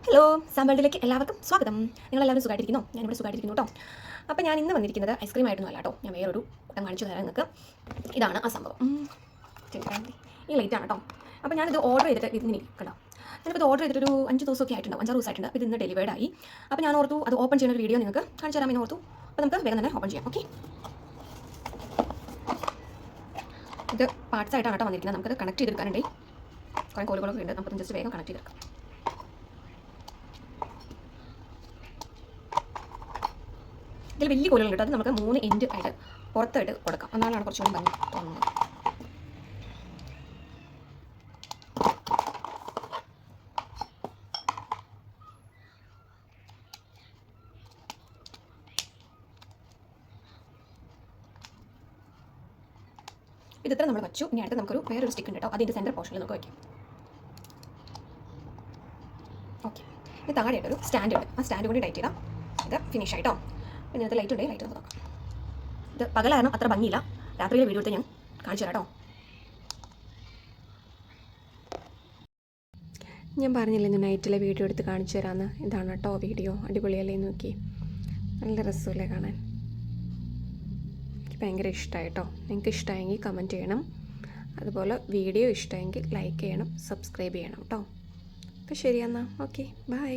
Hello, സാമ്പാളിലേക്ക് എല്ലാവർക്കും സ്വാഗതം. നിങ്ങളെല്ലാവരും സുഖമായിട്ടിരിക്കുന്നു? ഞാനിവിടെ സുഖമായിട്ടിരിക്കുന്നു കേട്ടോ. അപ്പോൾ ഞാൻ ഇന്ന് വന്നിരിക്കുന്നത് ഐസ്ക്രീം ആയിട്ടൊന്നും അല്ല കേട്ടോ. ഞാൻ വേറൊരു കൂട്ടം കാണിച്ചു തരാം നിങ്ങൾക്ക്. ഇതാണ് ആ സംഭവം. ഈ ലൈറ്റ് ആണ് കേട്ടോ. അപ്പോൾ ഞാനിത് ഓർഡർ ചെയ്തിട്ട് ഇങ്ങനെ കേട്ടോ. ഞാനിപ്പോൾ ഇത് ഓർഡർ ചെയ്തിട്ടൊരു 5 ദിവസമൊക്കെ ആയിട്ടുണ്ടോ, 5-6 ദിവസമായിട്ടുണ്ട്. അപ്പോൾ ഇത് ഇന്ന് ഡെലിവേർഡ് ആയി. അപ്പോൾ ഞാൻ ഓർത്തു അത് ഓപ്പൺ ചെയ്യുന്ന ഒരു വീഡിയോ നിങ്ങൾക്ക് കാണിച്ചു തരാമെന്ന് ഓർത്തു. അപ്പോൾ നമുക്ക് വേഗം തന്നെ ഓപ്പൺ ചെയ്യാം. ഓക്കെ, ഇത് പാർട്സ് ആയിട്ടാണ് കേട്ടോ വന്നിരിക്കുന്നത്. നമുക്കത് കണക്ട് ചെയ്തെടുക്കാനുണ്ട്. കുറേ കോലുകളൊക്കെ ഉണ്ട്. നമുക്ക് ജസ്റ്റ് വേഗം കണക്ട് ചെയ്തെടുക്കാം. ഇതിൽ വലിയ കോലുകൾ കിട്ടും. അത് നമുക്ക് 3 എൻഡ് ആയിട്ട് പുറത്തായിട്ട് കൊടുക്കാം. എന്നാലാണ് കുറച്ചുകൂടി ഭംഗി തോന്നുന്നത്. ഇത് ഇത്ര നമ്മൾ വച്ചു. ഇനി അടുത്ത് നമുക്കൊരു വേറൊരു സ്റ്റിക്ക് ഉണ്ട് കേട്ടോ. അതിൻ്റെ സെൻറ്റർ പോർഷനിൽ നമുക്ക് വയ്ക്കാം. ഓക്കെ, ഇത് താഴെയായിട്ടൊരു സ്റ്റാൻഡ് ഉണ്ട്. ആ സ്റ്റാൻഡ് കൂടി ടൈറ്റ് ചെയ്താൽ ഇത് ഫിനിഷ് ആയിട്ടോ. പിന്നെ ഇതിനകത്ത് ലൈറ്റ് ഉണ്ടെങ്കിൽ ലൈറ്റ് നമുക്ക് നോക്കാം. ഇത് പകലായിരുന്നു അത്ര ഭംഗിയില്ല. രാത്രിയിലെ വീഡിയോ എടുത്ത് ഞാൻ കാണിച്ചു തരാം കേട്ടോ. ഞാൻ പറഞ്ഞില്ലേ ഇന്ന് നൈറ്റിലെ വീഡിയോ എടുത്ത് കാണിച്ചു തരാമെന്ന്. ഇതാണ് കേട്ടോ വീഡിയോ. അടിപൊളിയല്ലേ നോക്കി, നല്ല രസമല്ലേ കാണാൻ. എനിക്ക് ഭയങ്കര ഇഷ്ടമായി കേട്ടോ. നിങ്ങൾക്ക് ഇഷ്ടമായെങ്കിൽ കമൻറ്റ് ചെയ്യണം. അതുപോലെ വീഡിയോ ഇഷ്ടമെങ്കിൽ ലൈക്ക് ചെയ്യണം, സബ്സ്ക്രൈബ് ചെയ്യണം കേട്ടോ. അപ്പോൾ ശരിയെന്നാൽ ഓക്കെ, ബൈ.